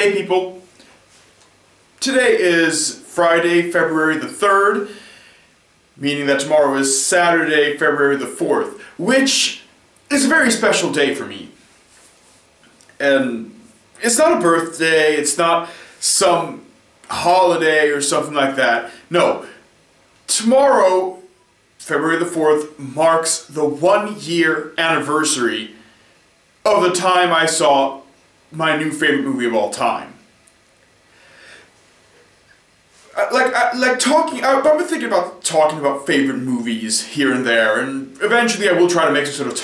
Hey people, today is Friday, February the 3rd, meaning that tomorrow is Saturday, February the 4th, which is a very special day for me. And it's not a birthday, it's not some holiday or something like that. No, tomorrow, February the 4th, marks the 1-year anniversary of the time I saw my new favorite movie of all time. I've been thinking about talking about favorite movies here and there, and eventually I will try to make some sort of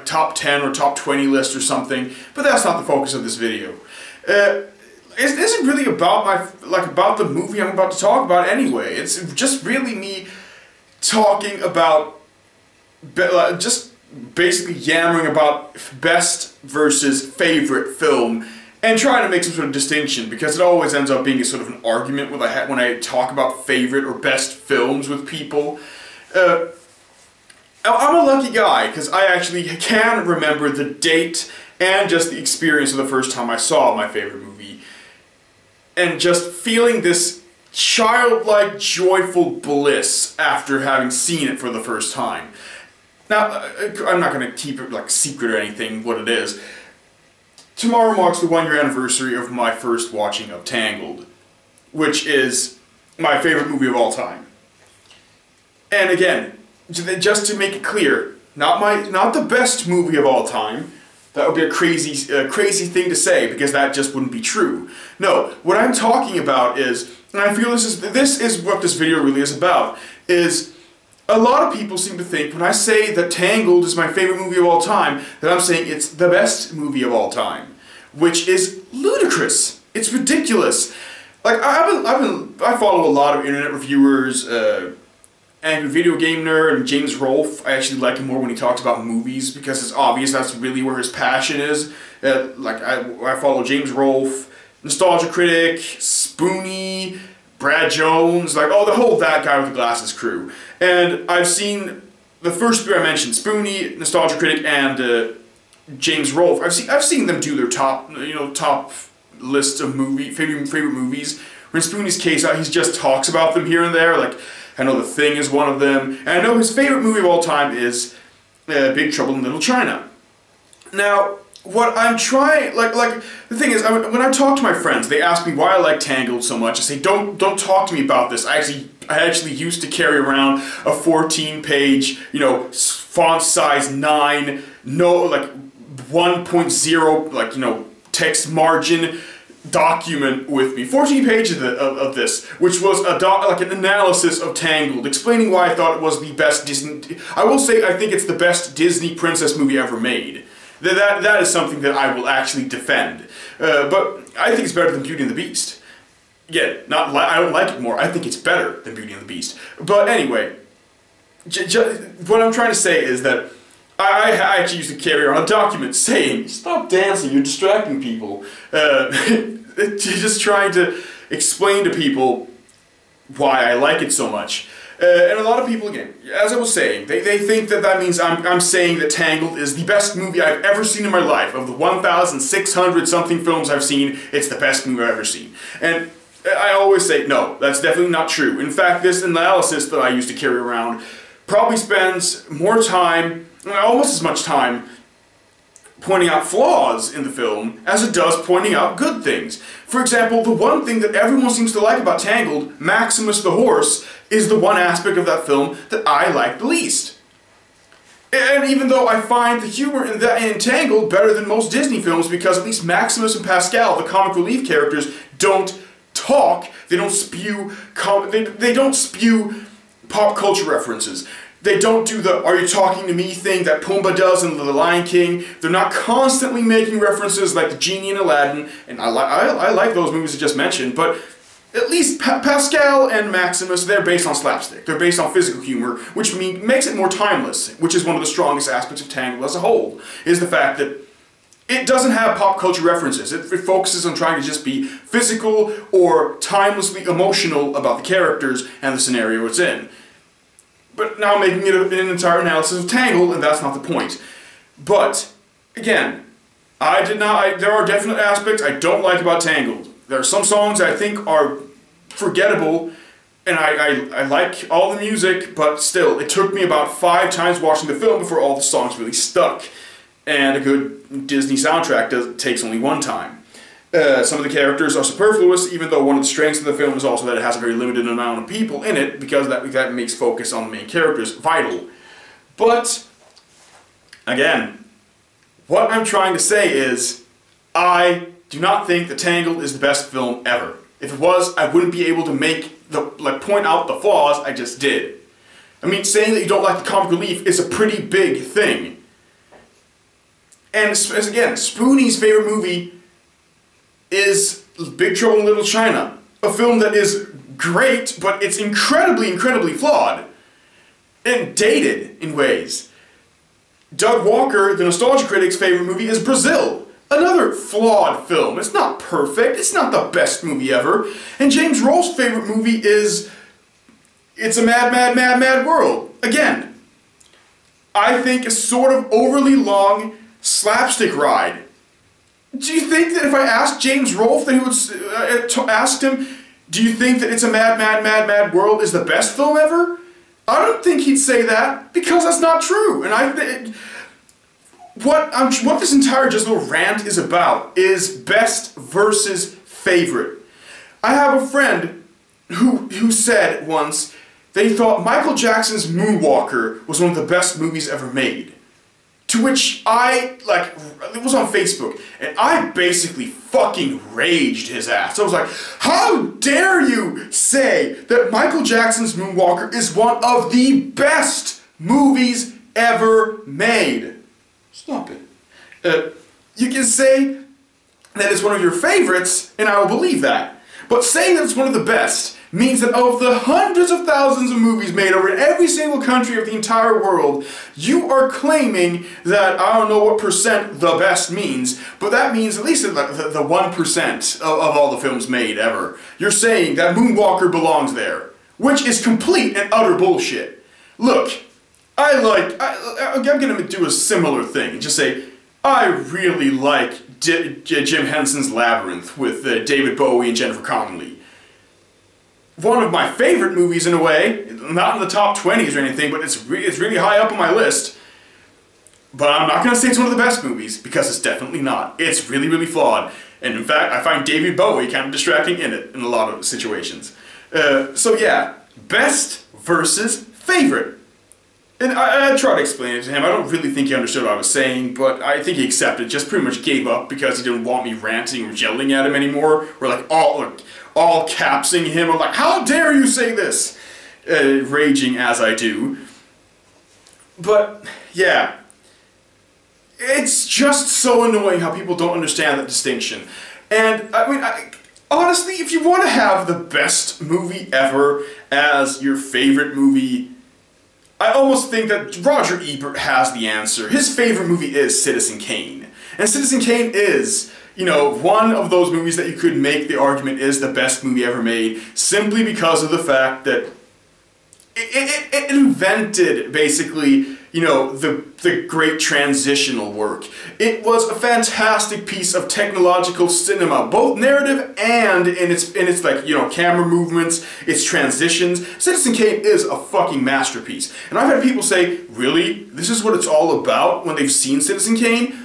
top 10 or top 20 list or something, but that's not the focus of this video. It isn't really about about the movie I'm about to talk about anyway. It's just really me talking about, just basically yammering about best versus favorite film and trying to make some sort of distinction, because it always ends up being a sort of an argument when I talk about favorite or best films with people. I'm a lucky guy because I actually can remember the date and just the experience of the first time I saw my favorite movie, and just feeling this childlike, joyful bliss after having seen it for the first time. Now, I'm not going to keep it secret or anything what it is. Tomorrow marks the 1-year anniversary of my first watching of Tangled, which is my favorite movie of all time. And again, just to make it clear, not the best movie of all time. That would be a crazy thing to say, because that just wouldn't be true. No, what I'm talking about is, and I feel this is what this video really is about, is a lot of people seem to think when I say that Tangled is my favorite movie of all time, that I'm saying it's the best movie of all time, which is ludicrous. It's ridiculous. I follow a lot of internet reviewers, and Video Game Nerd and James Rolfe. I actually like him more when he talks about movies, because it's obvious that's really where his passion is. I follow James Rolfe, Nostalgia Critic, Spoonie, Brad Jones, that guy with the glasses crew. And I've seen the first three I mentioned, Spoonie, Nostalgia Critic, and James Rolfe. I've seen them do their top list of favorite movies. In Spoonie's case, he just talks about them here and there. I know The Thing is one of them, and I know his favorite movie of all time is Big Trouble in Little China. Now, what I'm trying, the thing is, when I talk to my friends, they ask me why I like Tangled so much. I say, don't talk to me about this. I actually used to carry around a 14-page, font size 9, 1.0, text margin document with me. 14 pages of this, which was an analysis of Tangled, explaining why I thought it was the best Disney. I will say I think it's the best Disney princess movie ever made. That is something that I will actually defend. But I think it's better than Beauty and the Beast. Yeah, I don't like it more. I think it's better than Beauty and the Beast. But anyway, what I'm trying to say is that I actually used to carry around a document saying, "Stop dancing, you're distracting people." Just trying to explain to people why I like it so much. And a lot of people, again, as I was saying, they think that means I'm saying that Tangled is the best movie I've ever seen in my life. Of the 1,600 something films I've seen, it's the best movie I've ever seen. And I always say, no, that's definitely not true. In fact, this analysis that I used to carry around probably spends more time, almost as much time, pointing out flaws in the film as it does pointing out good things. For example, the one thing that everyone seems to like about Tangled, Maximus the horse, is the one aspect of that film that I like the least. And even though I find the humor in Tangled better than most Disney films, because at least Maximus and Pascal, the comic relief characters, don't talk, they don't spew pop culture references. They don't do the "are you talking to me" thing that Pumbaa does in The Lion King. They're not constantly making references like the Genie in Aladdin, and I like those movies I just mentioned, but at least Pascal and Maximus, they're based on slapstick. They're based on physical humor, which makes it more timeless, which is one of the strongest aspects of Tangled as a whole, is the fact that it doesn't have pop culture references. It focuses on trying to just be physical or timelessly emotional about the characters and the scenario it's in. But now making it an entire analysis of Tangled, and that's not the point. But, again, I did not. There are definite aspects I don't like about Tangled. There are some songs I think are forgettable, and I like all the music, but still, it took me about 5 times watching the film before all the songs really stuck. And a good Disney soundtrack takes only 1 time. Some of the characters are superfluous, even though one of the strengths of the film is also that it has a very limited amount of people in it, because that makes focus on the main characters vital. But, again, what I'm trying to say is, I do not think that Tangled is the best film ever. If it was, I wouldn't be able to point out the flaws I just did. I mean, saying that you don't like the comic relief is a pretty big thing. And again, Spoonie's favorite movie is Big Trouble in Little China. A film that is great, but it's incredibly, incredibly flawed. And dated, in ways. Doug Walker, the Nostalgia Critic's favorite movie, is Brazil. Another flawed film. It's not perfect. It's not the best movie ever. And James Rolfe's favorite movie is It's a Mad, Mad, Mad, Mad World. Again, I think a sort of overly long slapstick ride. Do you think that if I asked James Rolfe, that he would asked him, do you think that It's a Mad, Mad, Mad, Mad World is the best film ever? I don't think he'd say that, because that's not true. And what this entire just little rant is about is best versus favorite. I have a friend who said once that he thought Michael Jackson's Moonwalker was one of the best movies ever made. To which it was on Facebook, and I basically fucking raged his ass. I was like, how dare you say that Michael Jackson's Moonwalker is one of the best movies ever made? Stop it. You can say that it's one of your favorites, and I will believe that. But saying that it's one of the best means that of the hundreds of thousands of movies made over in every single country of the entire world, you are claiming that, I don't know what percent the best means, but that means at least the 1% of all the films made ever. You're saying that Moonwalker belongs there, which is complete and utter bullshit. Look, I'm gonna do a similar thing and just say, I really like Jim Henson's Labyrinth with David Bowie and Jennifer Connelly. One of my favorite movies in a way, not in the top 20s or anything, but it's really high up on my list. But I'm not going to say it's one of the best movies, because it's definitely not. It's really, really flawed. And in fact, I find David Bowie kind of distracting in it in a lot of situations. So yeah, best versus favorite. And I tried to explain it to him. I don't really think he understood what I was saying, but I think he accepted, just pretty much gave up because he didn't want me ranting or yelling at him anymore, or all capsing him. I'm like, how dare you say this? Raging as I do. But, yeah. It's just so annoying how people don't understand that distinction. And, I mean, honestly, if you want to have the best movie ever as your favorite movie, I almost think that Roger Ebert has the answer. His favorite movie is Citizen Kane. And Citizen Kane is, you know, one of those movies that you could make the argument is the best movie ever made, simply because of the fact that it invented, basically, you know, the great transitional work. It was a fantastic piece of technological cinema, both narrative and in its like, you know, camera movements, its transitions. Citizen Kane is a fucking masterpiece. And I've had people say, really? This is what it's all about when they've seen Citizen Kane?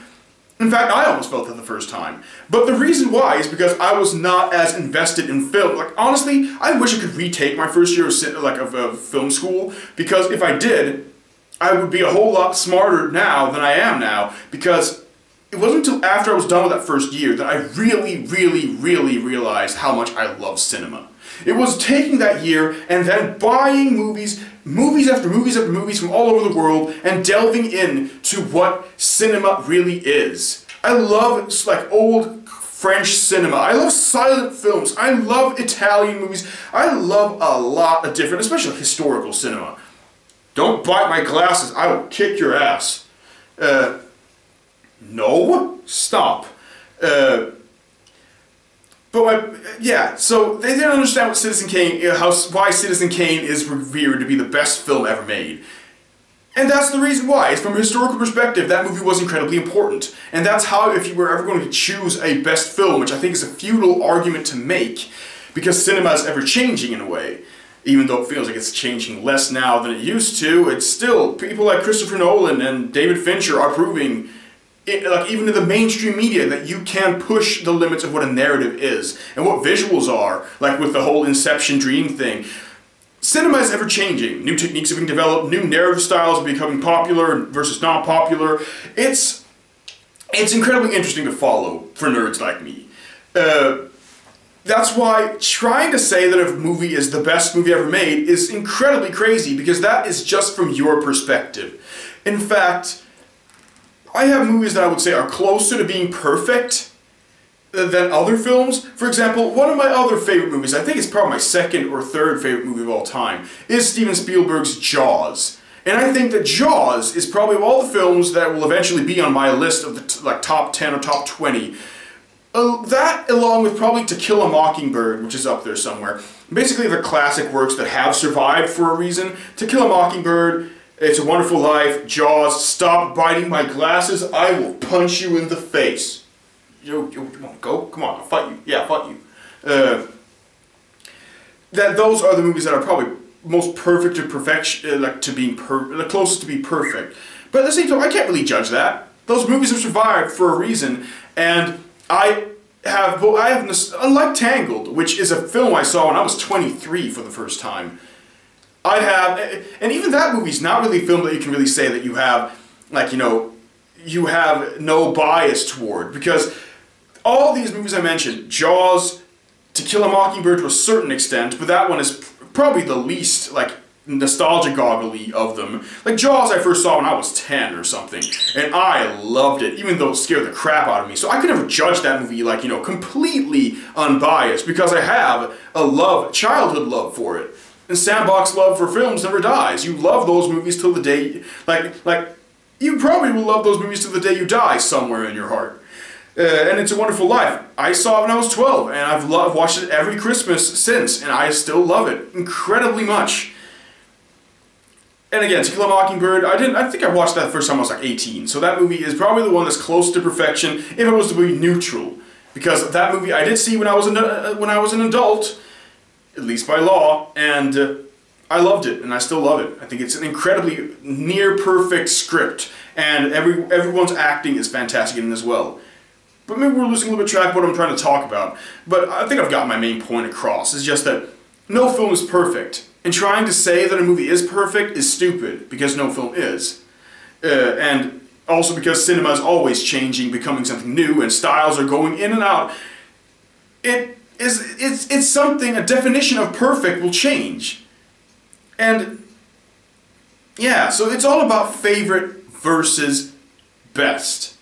In fact, I almost felt that the first time. But the reason why is because I was not as invested in film. Like, honestly, I wish I could retake my first year of film school, because if I did, I would be a whole lot smarter now than I am now, because it wasn't until after I was done with that first year that I really, really, really realized how much I love cinema. It was taking that year and then buying movies after movies after movies from all over the world and delving into what cinema really is. I love like old French cinema. I love silent films. I love Italian movies. I love a lot of different, especially historical cinema. Don't bite my glasses. I will kick your ass. No? Stop. So they didn't understand what Citizen Kane, why Citizen Kane is revered to be the best film ever made. And that's the reason why. It's from a historical perspective, that movie was incredibly important. And that's how, if you were ever going to choose a best film, which I think is a futile argument to make, because cinema is ever-changing in a way. Even though it feels like it's changing less now than it used to, it's still, people like Christopher Nolan and David Fincher are proving, like even in the mainstream media, that you can push the limits of what a narrative is, and what visuals are, like with the whole Inception dream thing. Cinema is ever-changing. New techniques are being developed, new narrative styles are becoming popular versus not popular. It's incredibly interesting to follow for nerds like me. That's why trying to say that a movie is the best movie ever made is incredibly crazy, because that is just from your perspective. In fact, I have movies that I would say are closer to being perfect than other films. For example, one of my other favorite movies, I think it's probably my second or third favorite movie of all time, is Steven Spielberg's Jaws. And I think that Jaws is probably of all the films that will eventually be on my list of the top 10 or top 20. That, along with probably To Kill a Mockingbird, which is up there somewhere. Basically the classic works that have survived for a reason. To Kill a Mockingbird, It's a Wonderful Life, Jaws, Stop Biting My Glasses, I Will Punch You in the Face. You want to go? Come on, I'll fight you. Yeah, I'll fight you. Those are the movies that are probably most perfect to perfection, like to being the closest to be perfect. But at the same time, I can't really judge that. Those movies have survived for a reason, and unlike Tangled, which is a film I saw when I was 23 for the first time. And even that movie's not really a film that you can really say that you have, like, you have no bias toward, because all these movies I mentioned, Jaws, To Kill a Mockingbird to a certain extent, but that one is probably the least, like, nostalgia-goggly of them. Like, Jaws I first saw when I was 10 or something, and I loved it, even though it scared the crap out of me. So I could never judge that movie, like, completely unbiased, because I have a childhood love for it. And sandbox love for films never dies. You love those movies till the day, like, you probably will love those movies till the day you die somewhere in your heart. And It's a Wonderful Life. I saw it when I was 12, and I've watched it every Christmas since, and I still love it incredibly much. And again, To Kill a Mockingbird, I think I watched that the first time I was like 18, so that movie is probably the one that's close to perfection if it was to be neutral. Because that movie I did see when I was an adult, at least by law, and I loved it, and I still love it. I think it's an incredibly near-perfect script, and everyone's acting is fantastic in it as well. But maybe we're losing a little bit track of what I'm trying to talk about. But I think I've got my main point across. It's just that no film is perfect. And trying to say that a movie is perfect is stupid, because no film is. And also because cinema is always changing, becoming something new, and styles are going in and out. It's something, a definition of perfect will change. And yeah, so it's all about favorite versus best.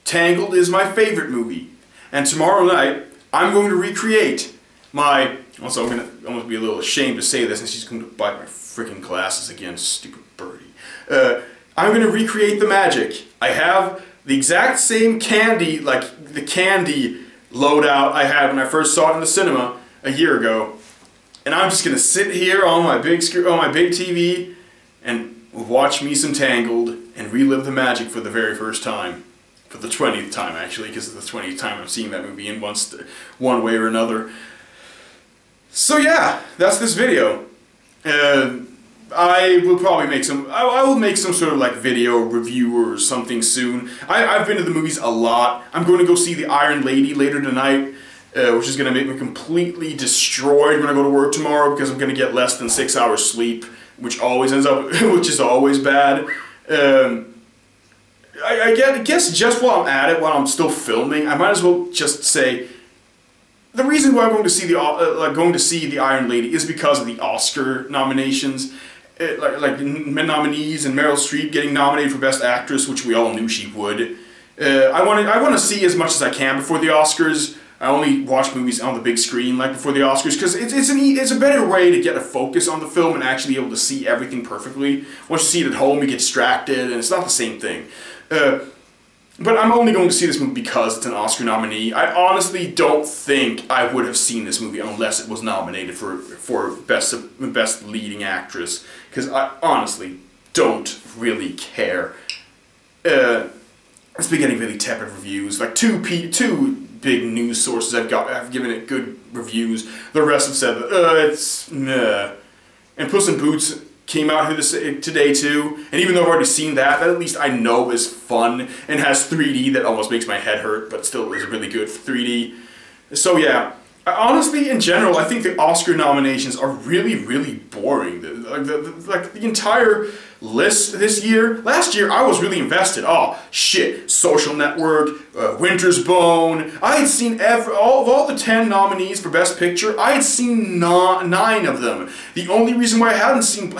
Tangled is my favorite movie, and tomorrow night I'm going to recreate my. Also, I'm gonna be a little ashamed to say this, and she's going to bite my freaking glasses again, stupid birdie. I'm going to recreate the magic. I have the exact same candy, like the candy loadout I had when I first saw it in the cinema a year ago, and I'm just going to sit here on my big screen, on my big TV, and watch me some Tangled and relive the magic for the very first time. For the 20th time, actually, because it's the 20th time I'm seeing that movie in one way or another. So yeah, that's this video. I will probably make I will make some sort of like video review or something soon. I've been to the movies a lot. I'm going to go see The Iron Lady later tonight, which is going to make me completely destroyed when I go to work tomorrow, because I'm going to get less than 6 hours sleep, which always ends up, which is always bad. I guess just while I'm at it, while I'm still filming, I might as well just say the reason why I'm going to see the Iron Lady is because of the Oscar nominations, like nominees, and Meryl Streep getting nominated for Best Actress, which we all knew she would. I want to see as much as I can before the Oscars. I only watch movies on the big screen like before the Oscars, because it's a better way to get a focus on the film and actually be able to see everything perfectly. Once you see it at home, you get distracted, and it's not the same thing. But I'm only going to see this movie because it's an Oscar nominee. I honestly don't think I would have seen this movie unless it was nominated for best leading actress. Because honestly, don't really care. It's been getting really tepid reviews. Like two big news sources have given it good reviews. The rest have said that it's meh. And Puss in Boots came out here today too, and even though I've already seen that at least I know is fun and has 3D that almost makes my head hurt, but still is really good for 3D. So yeah, honestly, in general, I think the Oscar nominations are really, really boring. Like the entire list this year. Last year, I was really invested. Oh shit! Social Network, Winter's Bone. I had seen all the 10 nominees for Best Picture. I had seen 9 of them. The only reason why I hadn't seen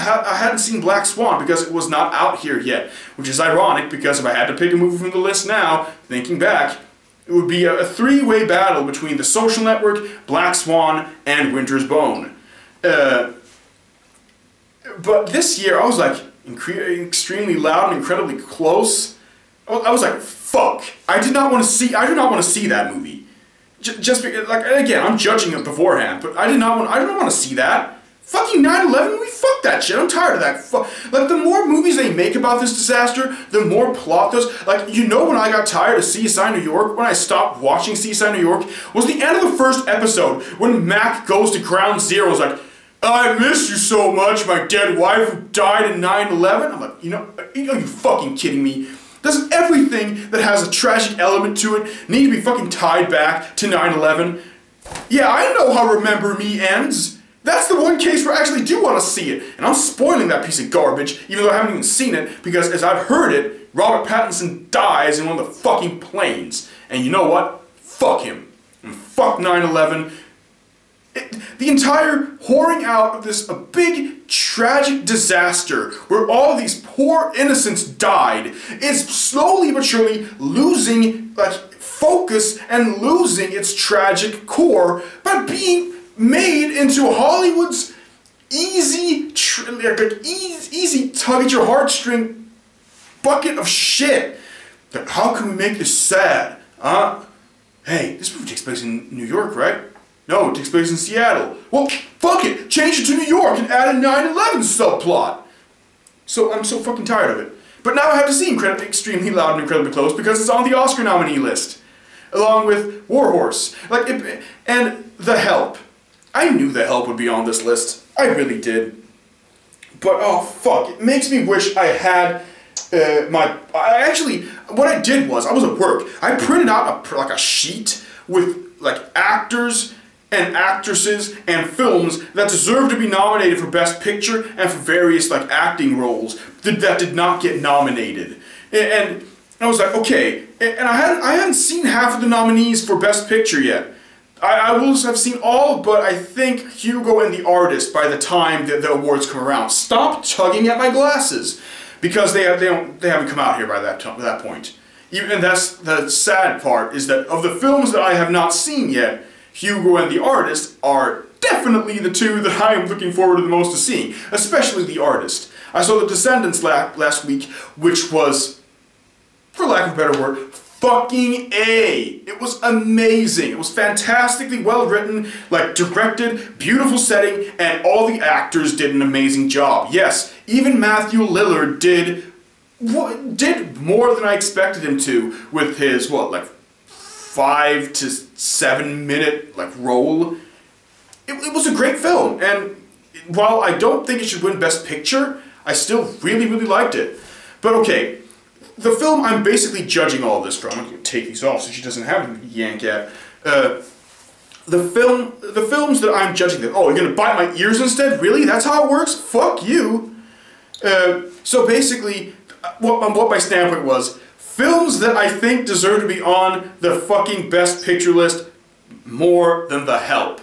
Black Swan because it was not out here yet, which is ironic because if I had to pick a movie from the list now, thinking back, it would be a 3-way battle between The Social Network, Black Swan, and Winter's Bone. But this year, I was like extremely loud and incredibly close. I was like, fuck! I do not want to see that movie. Just because, like, again, I'm judging it beforehand, but I don't want to see that. Fucking 9/11 movie? Fuck that shit. I'm tired of that. Like, the more movies they make about this disaster, the more plot there's. Like, you know when I got tired of CSI New York, when I stopped watching CSI New York, was the end of the first episode when Mac goes to Ground Zero and is like, I miss you so much, my dead wife who died in 9/11. I'm like, are you fucking kidding me? Does everything that has a tragic element to it need to be fucking tied back to 9/11? Yeah, I know how Remember Me ends. That's the one case where I actually do want to see it. And I'm spoiling that piece of garbage, even though I haven't even seen it, because as I've heard it, Robert Pattinson dies in one of the fucking planes. And you know what? Fuck him. And fuck 9/11. The entire whoring out of this big tragic disaster where all these poor innocents died is slowly but surely losing focus and losing its tragic core by being made into Hollywood's easy tug at your heartstring bucket of shit. How can we make this sad? Hey, this movie takes place in New York, right? No, it takes place in Seattle. Well, fuck it! Change it to New York and add a 9/11 subplot! So, I'm so fucking tired of it. But now I have to see Extremely Loud and Incredibly Close because it's on the Oscar nominee list. Along with War Horse. And The Help. I knew The Help would be on this list. I really did. But, oh fuck, it makes me wish I had what I did was, I was at work. I printed out a sheet with, actors and actresses and films that deserve to be nominated for Best Picture and for various acting roles that did not get nominated. And I was like, okay, and I hadn't seen half of the nominees for Best Picture yet. I will have seen all but I think Hugo and The Artist by the time that the awards come around. Stop tugging at my glasses because they haven't come out here by that point. And that's the sad part, is that of the films that I have not seen yet, Hugo and The Artist are definitely the two that I am looking forward to the most to seeing, especially The Artist. I saw The Descendants last week, which was, for lack of a better word, fucking A. It was amazing. It was fantastically well written, directed, beautiful setting, and all the actors did an amazing job. Yes, even Matthew Lillard did more than I expected him to with his, 5 to 7 minute, role. It was a great film, and while I don't think it should win Best Picture, I still really, really liked it. But okay, the film I'm basically judging all this from, I'm going to take these off so she doesn't have to yank at. The films that I'm judging them, oh, you're going to bite my ears instead? Really? That's how it works? Fuck you. So basically, what my standpoint was, films that I think deserve to be on the fucking Best Picture list more than The Help.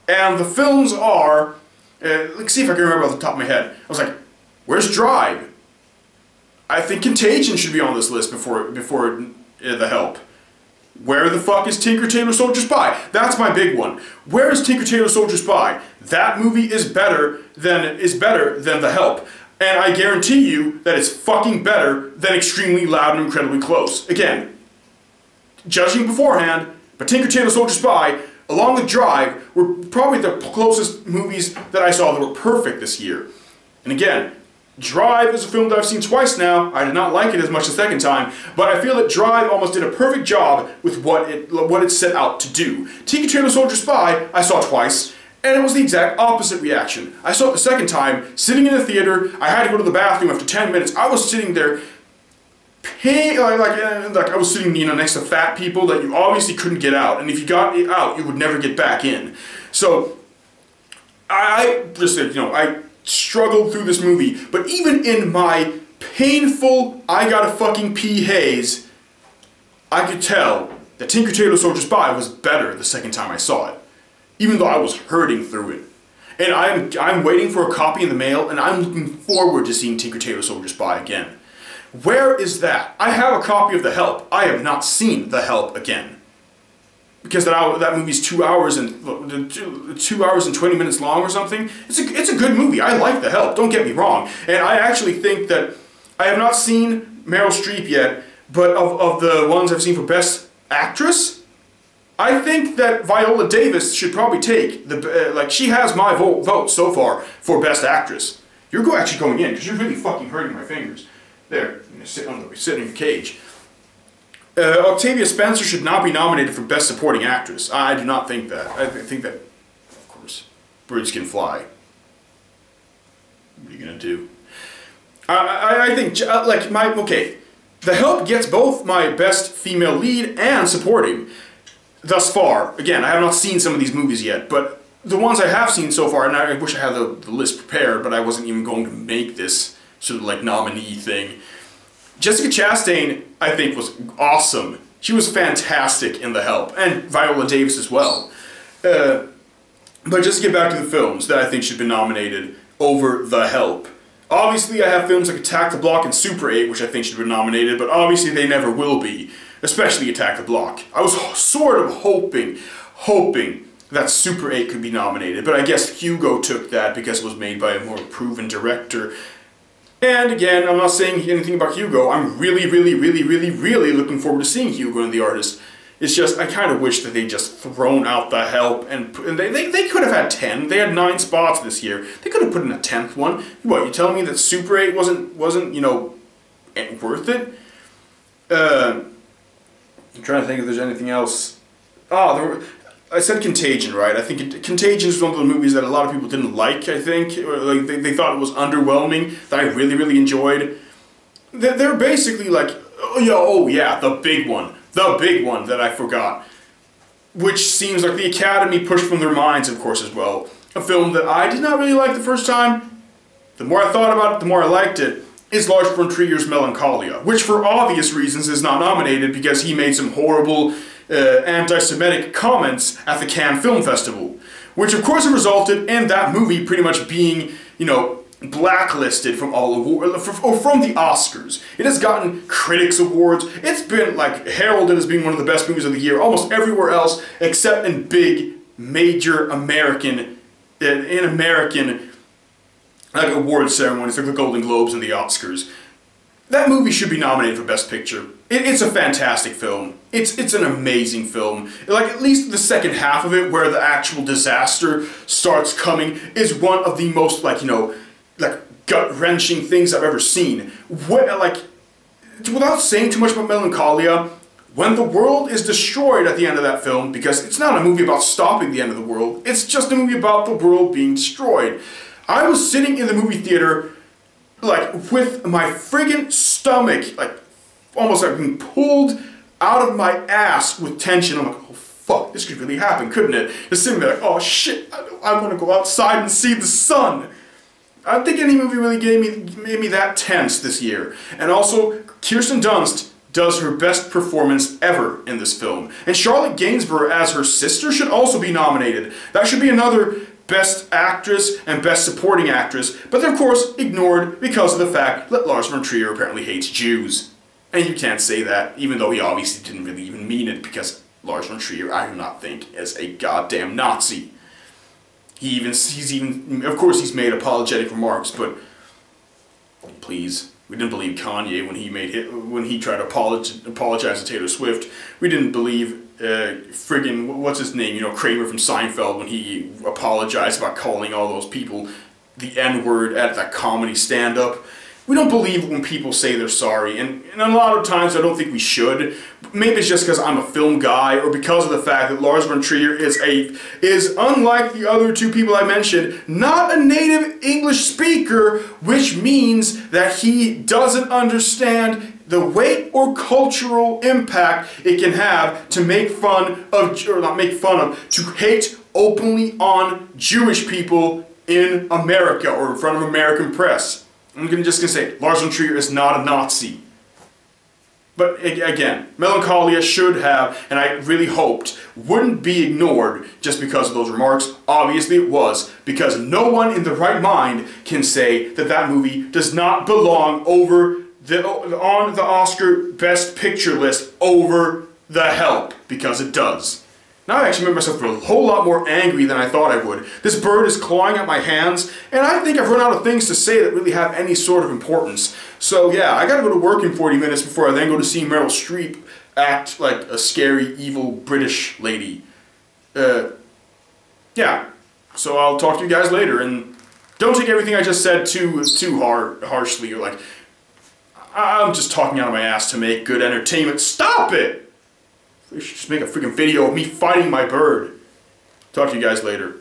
And the films are, let's see if I can remember off the top of my head. I was like, where's Drive? I think Contagion should be on this list before The Help. Where the fuck is Tinker Tailor Soldier Spy? That's my big one. Where is Tinker Tailor Soldier Spy? That movie is better than The Help. And I guarantee you that it's fucking better than Extremely Loud and Incredibly Close. Again, judging beforehand, but Tinker Tailor Soldier Spy, along with Drive, were probably the closest movies that I saw that were perfect this year. And again, Drive is a film that I've seen twice now. I did not like it as much the second time, but I feel that Drive almost did a perfect job with what it set out to do. Tinker Tailor Soldier Spy, I saw twice, and it was the exact opposite reaction. I saw it the second time, sitting in the theater. I had to go to the bathroom after 10 minutes. I was sitting there, like I was sitting, next to fat people that you obviously couldn't get out, and if you got out, you would never get back in. So I just said, I struggled through this movie, but even in my painful I gotta fucking pee haze, I could tell that Tinker Tailor Soldier Spy was better the second time I saw it, even though I was hurting through it. And I'm waiting for a copy in the mail, and I'm looking forward to seeing Tinker Tailor Soldier Spy again. Where is that? I have a copy of The Help. I have not seen The Help again. Because that movie's 2 hours and 20 minutes long or something. It's a good movie. I like The Help. Don't get me wrong. And I actually think that I have not seen Meryl Streep yet, but of the ones I've seen for Best Actress, I think that Viola Davis should probably take the she has my vote so far for Best Actress. You're actually going in because you're really fucking hurting my fingers. There, sit in the cage. Octavia Spencer should not be nominated for Best Supporting Actress. I do not think that. I think that, of course, birds can fly. What are you gonna do? I think, okay, The Help gets both my Best Female Lead and Supporting thus far. Again, I have not seen some of these movies yet, but the ones I have seen so far, and I wish I had the list prepared, but I wasn't even going to make this sort of nominee thing. Jessica Chastain, I think, was awesome. She was fantastic in The Help, and Viola Davis as well. But just to get back to the films that I think should be nominated over The Help. Obviously, I have films like Attack the Block and Super 8, which I think should be nominated, but obviously they never will be, especially Attack the Block. I was sort of hoping that Super 8 could be nominated, but I guess Hugo took that because it was made by a more proven director. And again, I'm not saying anything about Hugo. I'm really looking forward to seeing Hugo and the Artist. It's just, I kind of wish that they'd just thrown out The Help, and they could have had 10. They had 9 spots this year. They could have put in a 10th one. What, you telling me that Super 8 wasn't worth it? I'm trying to think if there's anything else. I said Contagion, right? I think Contagion is one of the movies that a lot of people didn't like, I think. Or they thought it was underwhelming, that I really enjoyed. They're basically the big one. The big one that I forgot. Which seems like the Academy pushed from their minds, of course, as well. A film that I did not really like the first time. The more I thought about it, the more I liked it. Is Lars von Trier's Melancholia, which for obvious reasons is not nominated because he made some horrible anti-Semitic comments at the Cannes Film Festival, which of course resulted in that movie pretty much being, blacklisted from all awards, or from the Oscars. It has gotten critics awards. It's been heralded as being one of the best movies of the year almost everywhere else except in big major American award ceremonies like the Golden Globes and the Oscars. That movie should be nominated for Best Picture. It's a fantastic film. It's an amazing film. At least the second half of it, where the actual disaster starts coming, is one of the most gut-wrenching things I've ever seen. Without saying too much about Melancholia, when the world is destroyed at the end of that film, because it's not a movie about stopping the end of the world, it's just a movie about the world being destroyed. I was sitting in the movie theater, with my friggin' stomach, almost being pulled out of my ass with tension. I'm like, oh fuck, this could really happen, couldn't it? Just sitting there oh shit, I want to go outside and see the sun. I don't think any movie really made me that tense this year. And also, Kirsten Dunst does her best performance ever in this film. And Charlotte Gainsbourg as her sister should also be nominated. That should be another Best Actress and Best Supporting Actress, but they're of course ignored because of the fact that Lars von Trier apparently hates Jews. And you can't say that, even though he obviously didn't really even mean it, because Lars von Trier, I do not think, is a goddamn Nazi. Of course he's made apologetic remarks, but please, we didn't believe Kanye when he tried to apologize to Taylor Swift. We didn't believe what's his name, Kramer from Seinfeld, when he apologized about calling all those people the N-word at that comedy stand-up. We don't believe when people say they're sorry, and a lot of times I don't think we should. Maybe it's just because I'm a film guy, or because of the fact that Lars von Trier is unlike the other two people I mentioned, not a native English speaker, which means that he doesn't understand the weight or cultural impact it can have to make fun of, or not make fun of, to hate openly on Jewish people in America or in front of American press. I'm just going to say, Lars von Trier is not a Nazi. But again, Melancholia should have, and I really hoped, wouldn't be ignored just because of those remarks. Obviously it was, because no one in the right mind can say that that movie does not belong on the Oscar Best Picture list over The Help, because it does. Now I actually made myself feel a whole lot more angry than I thought I would. This bird is clawing at my hands, and I think I've run out of things to say that really have any sort of importance. So yeah, I gotta go to work in 40 minutes before I then go to see Meryl Streep act like a scary, evil British lady. Yeah. So I'll talk to you guys later, and don't take everything I just said too harshly, or like, I'm just talking out of my ass to make good entertainment. Stop it! You should just make a freaking video of me fighting my bird. Talk to you guys later.